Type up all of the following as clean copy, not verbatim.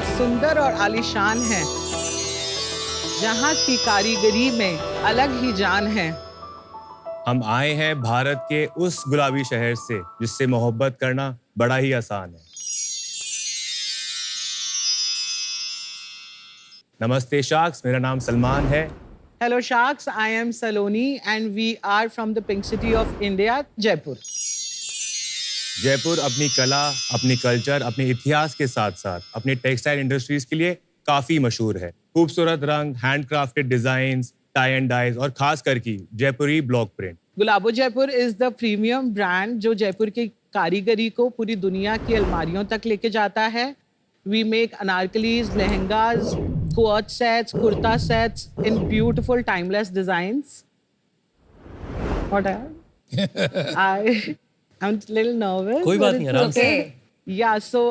सुंदर और आलीशान है, जहाँ की कारीगरी में अलग ही जान है। हम आए हैं भारत के उस गुलाबी शहर से जिससे मोहब्बत करना बड़ा ही आसान है। नमस्ते शार्क्स, मेरा नाम सलमान है। Hello Sharks, I am Saloni and we are from the Pink City of India, Jaipur. Jaipur अपनी कला, अपनी कल्चर, अपने इतिहास के साथ साथ अपनी टेक्सटाइल इंडस्ट्रीज के लिए काफी मशहूर है। खूबसूरत रंग, handcrafted designs, tie and dyes और खास करके Jaipuri block print. Gulabo Jaipur is the premium brand जो जयपुर की कारीगरी को पूरी दुनिया की अलमारियों तक लेके जाता है। We make anarkalis, lehengas, quad sets, kurta sets in beautiful timeless designs. What I'm a little nervous. कोई बात नहीं, आराम से। Yeah, so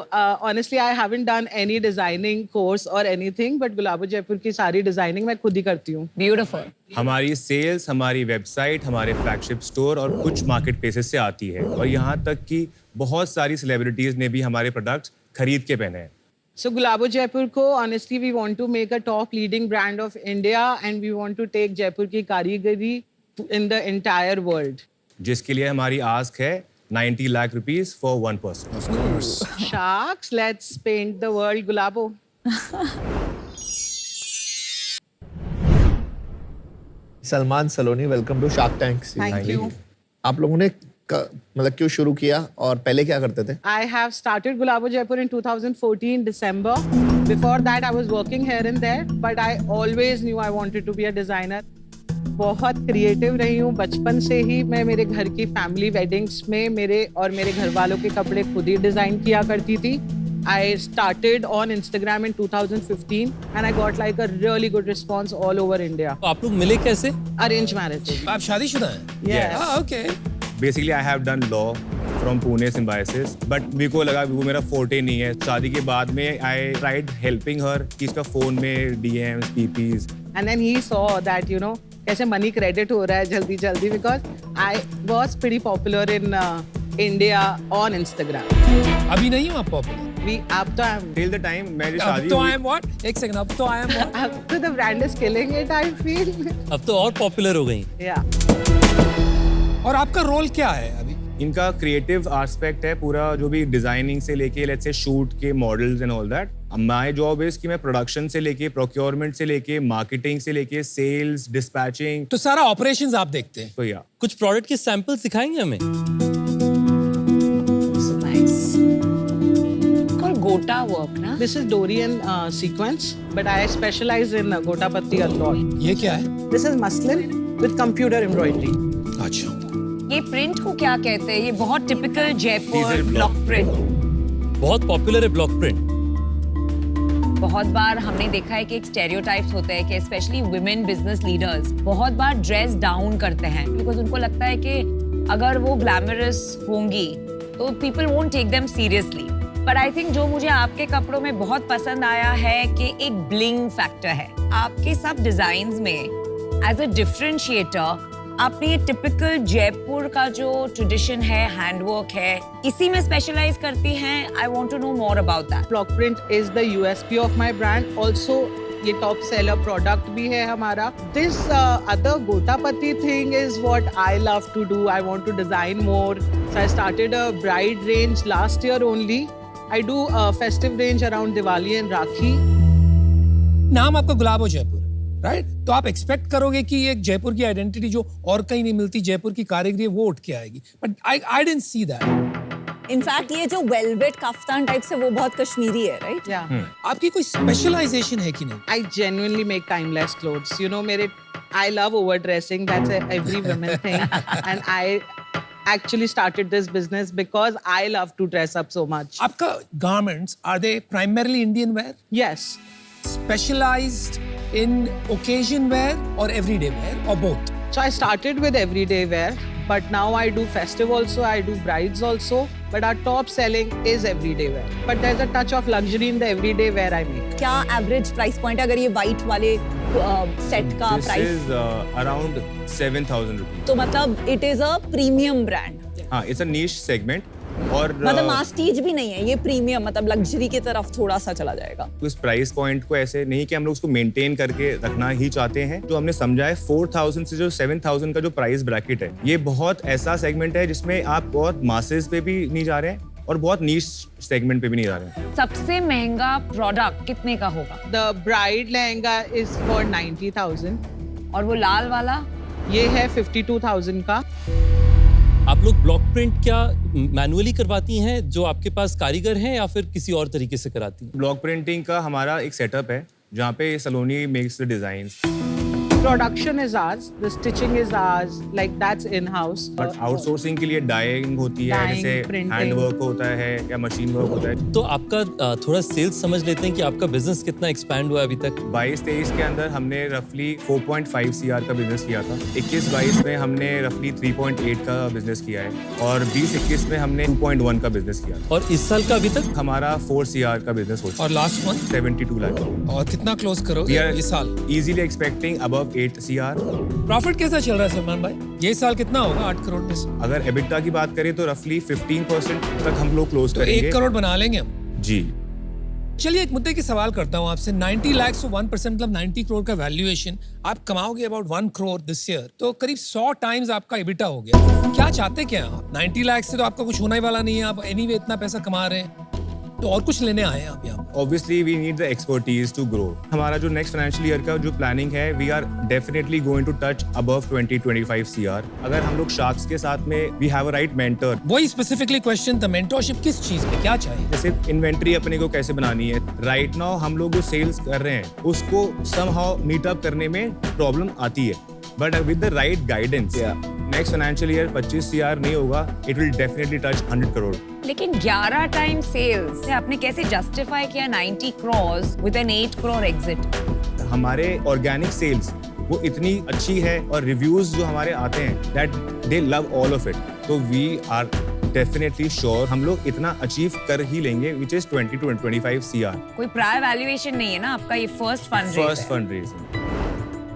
honestly, I haven't done any designing course or anything, but गुलाबो जयपुर की सारी डिजाइनिंग मैं खुद ही करती हूँ। Beautiful. हमारी सेल्स, हमारी वेबसाइट, हमारे फ्लैगशिप स्टोर और कुछ मार्केट प्लेसेस से आती है और यहाँ तक कि बहुत सारी सेलिब्रिटीज ने भी हमारे प्रोडक्ट्स खरीद के पहने हैं। So गुलाबो जयपुर को honestly we want to make a top leading brand of India and we want to take Jaipur की कारीगरी in the entire world. जिसके लिए हमारी आस्क है 90 lakh rupees for 1 person. Of course. Sharks, let's paint the world Gulabo. Salman Saloni, welcome to shark tank. Thank you. आप लोगों ने मतलब क्यों शुरू किया और पहले क्या करते थे? I have started Gulabo Jaipur in 2014 December. Before that I was working here and there, but I always knew I wanted to be a designer. बहुत क्रिएटिव रही हूँ बचपन से ही। मैं मेरे घर की फैमिली वेडिंग्स में मेरे और मेरे घर वालों के कपड़े खुद ही डिजाइन किया करती थी। I started on Instagram in 2015 and I got like a really good response all over India. तो आप लोग मिले कैसे? Arranged marriage. आप शादीशुदा हैं? Yes. हाँ, okay. Basically I have done law from Pune symbiosis, but मेरे को लगा वो मेरा फोर्टे नहीं है। शादी के बाद में आई ट्राइड हेल्पिंग हर कि इसका फोन में DMs, PPs, And then he saw that, you know, कैसे मनी क्रेडिट हो रहा है जल्दी जल्दी, because I was pretty popular in India on Instagram. अभी नहीं हूँ आप पॉपुलर? अब तो टिल द टाइम मेरी अब शादी तो हुई। I am what? एक सेकंड, अब तो आई एम व्हाट? अब तो the brand is killing it, I feel. अब तो और पॉपुलर हो गई। Yeah. और आपका रोल क्या है अभी? इनका क्रिएटिव एस्पेक्ट है पूरा, जो भी डिजाइनिंग से लेके लेट्स से शूट के models and all that. My job is कि मैं प्रोडक्शन से लेके, प्रोक्योरमेंट से लेके, मार्केटिंग से लेके, सेल्स, डिस्पैचिंग, तो सारा ऑपरेशंस आप देखते हैं। तो या कुछ प्रोडक्ट के सैंपल्स दिखाएंगे हमें? So nice. Called Gota work, ना? This is Dorian sequence, but I specialize in Gotapatti a lot. ये क्या है? This is muslin with computer embroidery. अच्छा। ये प्रिंट को क्या कहते हैं? ये बहुत typical Jaipur Diesel block block. Print. बहुत पॉपुलर है ब्लॉक प्रिंट। बहुत बार हमने देखा है कि एक स्टेरियोटाइप्स होते हैं कि स्पेशली वुमेन बिजनेस लीडर्स बहुत बार ड्रेस डाउन करते हैं बिकॉज उनको लगता है कि अगर वो ग्लैमरस होंगी तो people won't take them seriously. पर आई थिंक जो मुझे आपके कपड़ों में बहुत पसंद आया है कि एक ब्लिंग फैक्टर है आपके सब डिजाइन्स में। एज अ डिफरेंशिएटर आपने ये टिपिकल जयपुर का जो ट्रेडिशन है, हैंडवर्क है, इसी में स्पेशलाइज करती हैं। I want to know more about that. Block print is the USP of my brand. Also, ये top seller product भी है हमारा. This other Gotapatti thing is what I love to do. I want to design more. So I started a bride range last year only. I do a festive range around Diwali and Rakhi. नाम आपका गुलाबो जयपुर है, right? तो आप expect करोगे कि एक जयपुर की identity जो और कहीं नहीं मिलती, जयपुर की कारीगरी, वो उठ के आएगी। But I didn't see that. In fact ये जो वेलवेट कफ्तान टाइप से वो बहुत कश्मीरी है, राइट? Yeah. आपकी कोई स्पेशलाइजेशन है कि नहीं? I genuinely make timeless clothes. You know, I love overdressing. That's every woman thing. And I actually started this business because I love to dress up so much. आपका garments, are they primarily Indian wear? Yes. Specialized in occasion wear or everyday wear or both? So I started with everyday wear, but now I do festive also, I do brides also, but our top selling is everyday wear. But there's a touch of luxury in the everyday wear I make. क्या average price point अगर ये white वाले set का this price? Is around 7,000 rupees. तो मतलब it is a premium brand. हाँ, it's a niche segment और मतलब मास्टीज भी नहीं है ये, प्रीमियम मतलब लग्जरी की तरफ थोड़ा सा चला जाएगा। उस प्राइस पॉइंट को ऐसे नहीं कि हम लोग उसको मेंटेन करके रखना ही चाहते हैं। जो हमने समझा है 4000 से जो 7000 का जो प्राइस ब्रैकेट है, ये बहुत ऐसा सेगमेंट है जिसमें आप बहुत मासेस पे भी नहीं जा रहे हैं और बहुत नीश सेगमेंट पे भी नहीं जा रहे हैं। सबसे महंगा प्रोडक्ट कितने का होगा? The bride lehenga is for 90,000. और वो लाल वाला? ये है 52,000 का। आप लोग ब्लॉक प्रिंट क्या मैनुअली करवाती हैं जो आपके पास कारीगर हैं या फिर किसी और तरीके से कराती हैं? ब्लॉक प्रिंटिंग का हमारा एक सेटअप है जहाँ पे Saloni makes the designs. Production is ours, the stitching is ours, like that's in-house. But outsourcing के लिए डाइंग होती है, Dyeing, जैसे printing. हैंड वर्क होता है या मशीन वर्क होता है। तो आपका थोड़ा सेल्स समझ लेते हैं कि आपका बिजनेस कितना एक्सपैंड हुआ है अभी तक। 22-23 के अंदर हमने रफली 4.5 CR का बिजनेस किया था। 21-22 में हमने रफली 3.8 का बिजनेस किया है और 20-21 में हमने 2.1 का बिजनेस किया था। और इस साल का अभी तक हमारा 4 CR का बिजनेस हो चुका और लास्ट मंथ है, 72 लाख। और कितना क्लोज We करोगे are इस साल? easily expecting above 8 CR। Profit कैसा चल रहा है सलमान भाई? ये साल कितना होगा 8 करोड़ में से? अगर EBITDA की बात करें तो रफली 15% तक हम लोग क्लोज तो करेंगे। 1 करोड़ बना लेंगे हम। जी। चलिए एक मुद्दे की सवाल करता हूँ आपसे। 90 लाख से 1% मतलब 90 करोड़ का वैल्यूएशन, आप कमाओगे अबाउट 1 करोड़ दिस ईयर, तो करीब 100 टाइम्स आपका EBITDA हो गया। क्या चाहते क्या आप? 90 लाख से तो आपका कुछ होने ही वाला नहीं है, आप एनीवे इतना पैसा कमा रहे हैं, तो और कुछ लेने आए हैं आप यहाँ पे? Obviously we need the expertise to grow। हमारा जो नेक्स्ट फाइनेंशियल ईयर का जो प्लानिंग है, we are definitely going to touch above 20-25 CR। अगर हम लोग शार्क्स के साथ में we have a right mentor। वही स्पेसिफिकली क्वेश्चन था, मेंटरशिप किस चीज में, क्या चाहिए? जैसे इन्वेंट्री अपने को कैसे बनानी है, राइट नाउ हम लोग जो सेल्स कर रहे हैं उसको somehow मीट अप करने में प्रॉब्लम आती है, but with the right guidance next financial year 25 CR नहीं होगा, it will definitely touch 100 crore. लेकिन 11 टाइम सेल्स आपने कैसे जस्टिफाई किया 90 crores with an 8 crore exit? हमारे ऑर्गेनिक सेल्स वो इतनी अच्छी है और रिव्यूज जो हमारे आते हैं that they love all of it, तो वी आर डेफिनेटली श्योर हम लोग इतना अचीव कर ही लेंगे, विच इज 20-25 CR। कोई प्रायर वैल्यूएशन नहीं है ना आपका, ये first first fund fund raising.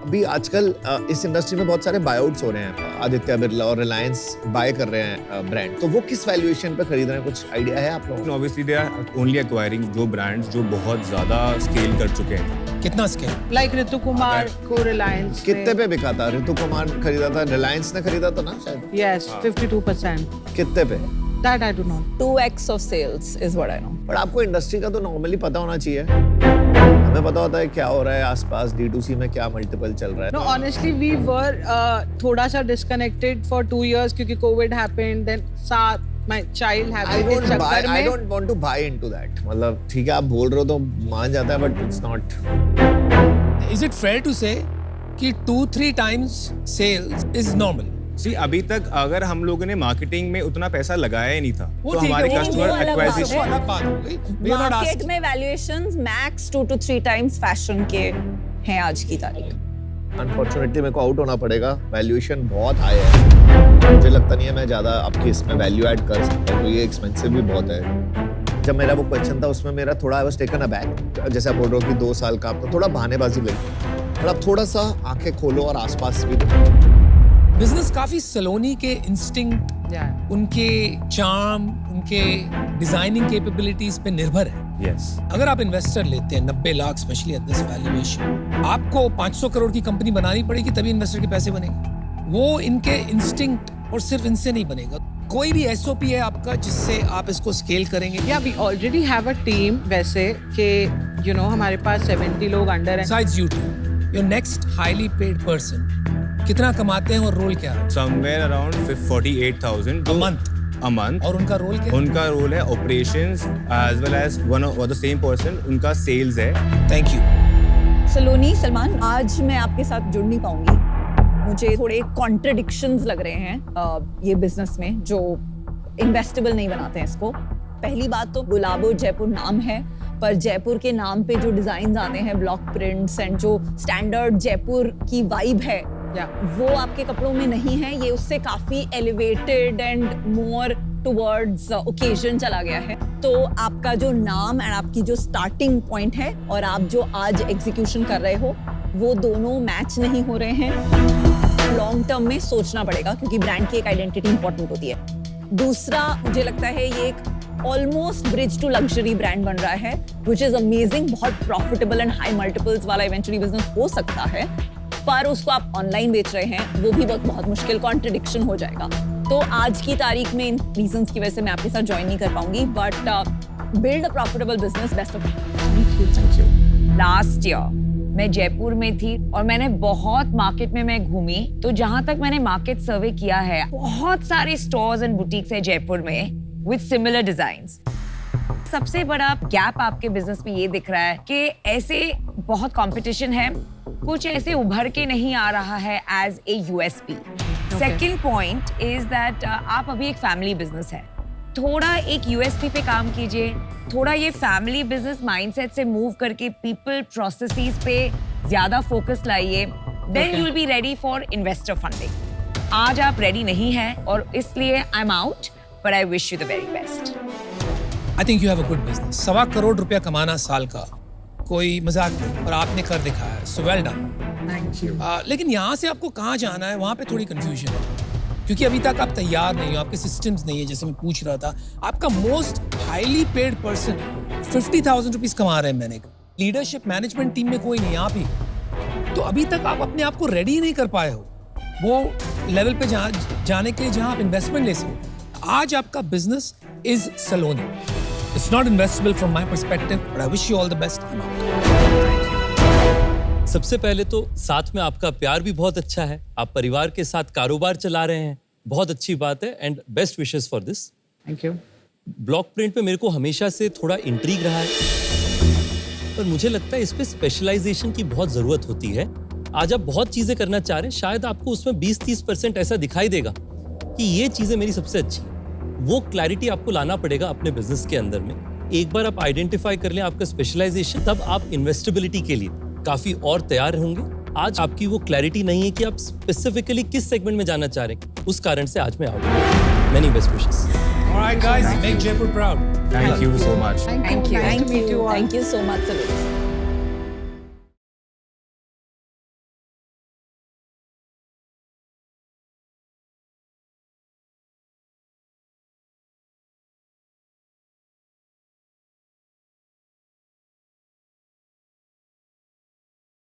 अभी आजकल इस इंडस्ट्री में बहुत सारे बायआउट्स हो रहे हैं। आदित्य बिरला और रिलायंस बाय कर रहे हैं ब्रांड, तो वो किस वैल्यूएशन पे खरीद रहे हैं, कुछ आइडिया है आप लोगों को? Obviously they are only acquiring जो ब्रांड्स जो बहुत ज्यादा स्केल कर चुके हैं। कितना स्केल? Like Ritu Kumar को Reliance कितने पे बिका था? ऋतु कुमार खरीदा था, रिलायंस ने खरीदा था ना शायद? Yes, 52%. कितने पे? That I do not. 2x of sales is what I know. But आपको इंडस्ट्री का तो नॉर्मली पता होना चाहिए। हमें पता होता है क्या हो रहा है आसपास, D2C में क्या मल्टीपल चल रहा है। No, honestly, we were थोड़ा सा disconnected for 2 years क्योंकि COVID happened. Then साथ my child I happened. don't इस buy, चक्कर I में don't want to buy into that। मतलब ठीक है आप बोल रहे हो तो मान जाता है, but it's not. Is it fair to say कि 2-3 times sales is normal? सी अभी तक अगर हम लोगों ने मार्केटिंग में उतना पैसा लगाया ही नहीं था वो तो ठीक है, हमारे वो कस्टमर अलग बात है। वो एक्वाजिशन अलग बात हो गई। We are not market asking- में valuations max 2 to 3 times fashion के हैं आज की तारीख। अनफॉर्चुनेटली मेरे को आउट होना पड़ेगा, वैल्यूएशन बहुत हाई है। मुझे लगता नहीं है मैं ज्यादा आपकी इसमें वैल्यू ऐड कर सकता हूँ, तो ये एक्सपेंसिव भी बहुत है। जब मेरा वो क्वेश्चन था उसमें मेरा थोड़ा आई वाज टेकन अबैक, जैसे आप बोल रहे हो कि 2 साल का, आपको थोड़ा बहानेबाजी लगी, पर आप थोड़ा सा आंखें खोलो और आसपास भी देखो। बिजनेस काफी सलोनी के इंस्टिंक्ट, Yeah. उनके चार्म, उनके डिजाइनिंग कैपेबिलिटीज पे निर्भर है। यस अगर आप इन्वेस्टर लेते हैं 90 lakh specially at this valuation, आपको 500 करोड़ की कंपनी बनानी पड़ेगी तभी इन्वेस्टर के पैसे बनेंगे। वो इनके इंस्टिंक्ट और सिर्फ इनसे नहीं बनेगा। कोई भी SOP है आपका जिससे आप इसको स्केल करेंगे? Yeah, we already have a team वैसे कि you know हमारे पास 70 लोग अंडर हैं. Besides you two, your next highly paid person कितना कमाते हैं और रोल क्या है? Somewhere around 48,000 A month. a month। और उनका रोल क्या है? उनका रोल है operations as well as one of the same person उनका सेल्स है। Thank you. सलोनी, सलमान, आज मैं आपके साथ जुड़ नहीं पाऊंगी। मुझे थोड़े कॉन्ट्रडिक्शंस लग रहे हैं ये बिजनेस में, जो इन्वेस्टेबल नहीं बनाते हैं इसको। पहली बात तो गुलाबो जयपुर नाम है, पर जयपुर के नाम पे जो डिजाइन आते हैं, ब्लॉक प्रिंट्स एंड जो स्टैंडर्ड जयपुर की वाइब है, वो आपके कपड़ों में नहीं है। ये उससे काफी elevated and more towards occasion चला गया है। तो आपका जो नाम एंड आपकी जो स्टार्टिंग पॉइंट है और आप जो आज एग्जीक्यूशन कर रहे हो, वो दोनों मैच नहीं हो रहे हैं। लॉन्ग टर्म में सोचना पड़ेगा क्योंकि ब्रांड की एक आइडेंटिटी इंपॉर्टेंट होती है। दूसरा मुझे लगता है ये एक almost bridge to luxury brand बन रहा है, विच इज अमेजिंग। बहुत प्रॉफिटेबल एंड हाई मल्टीपल्स वाला इवेंचुअली बिजनेस हो सकता है, पर उसको आप ऑनलाइन बेच रहे हैं, वो भी बहुत मुश्किल, कॉन्ट्रडिक्शन हो जाएगा। तो आज की तारीख में इन रीजंस की वजह से मैं आपके साथ ज्वाइन नहीं कर पाऊंगी, but build a profitable business. Best of Thank you. Last year मैं जयपुर में थी और मैंने बहुत मार्केट में मैं घूमी, तो जहां तक मैंने मार्केट सर्वे किया है, बहुत सारे स्टोर्स एंड बुटीक्स है जयपुर में विद सिमिलर डिजाइन्स। सबसे बड़ा गैप आपके बिजनेस में ये दिख रहा है कि ऐसे बहुत कंपटीशन है, कुछ ऐसे उभर के नहीं आ रहा है as a USP. Second point is that आप अभी एक फैमिली बिजनेस है, थोड़ा एक यूएसपी पे काम कीजिए, थोड़ा ये फैमिली बिजनेस माइंडसेट से मूव करके पीपल प्रोसेसेस पे ज्यादा फोकस लाइए, then you will be ready for investor funding. आज आप रेडी नहीं हैं और इसलिए I am out, but I wish you the very best. I think you have a good business. 1.25 crore रुपया कमाना साल का कोई मजाक नहीं, और आपने कर दिखाया है, so well done. Thank you. लेकिन यहाँ से आपको कहाँ जाना है, वहाँ पे थोड़ी कंफ्यूजन है, क्योंकि अभी तक आप तैयार नहीं हो, आपके सिस्टम्स नहीं है। जैसे मैं पूछ रहा था, आपका most highly paid person 50,000 rupees कमा रहे हैं मैंने, लीडरशिप मैनेजमेंट टीम में कोई नहीं, आप ही। तो अभी तक आप अपने आप को रेडी नहीं कर पाए हो वो लेवल पे जाने के लिए जहां आप इन्वेस्टमेंट ले सको। आज आपका business is Saloni. It's not investable from my perspective, but I wish you all the best. सबसे पहले तो साथ में आपका प्यार भी बहुत अच्छा है, आप परिवार के साथ कारोबार चला रहे हैं, बहुत अच्छी बात है, and best wishes for this. Thank you. Block print में मेरे को हमेशा से थोड़ा इंट्रीग रहा है, पर मुझे लगता है इस पे स्पेशलाइजेशन की बहुत जरूरत होती है। आज आप बहुत चीजें करना चाह रहे हैं, शायद आपको उसमें 20-30% ऐसा दिखाई देगा कि ये चीजें मेरी सबसे अच्छी है। वो क्लैरिटी आपको लाना पड़ेगा अपने बिजनेस के अंदर में। एक बार आप आइडेंटिफाई कर लें आपका स्पेशलाइजेशन, तब आप इन्वेस्टेबिलिटी के लिए काफी और तैयार होंगे। आज आपकी वो क्लैरिटी नहीं है कि आप स्पेसिफिकली किस सेगमेंट में जाना चाह रहे हैं, उस कारण से आज मैं आउट हूं। Many best wishes. Alright guys, make Jaipur proud. Thank you so much. Thank you. Thank Nice to meet you. you all. Thank you so much, Saroj.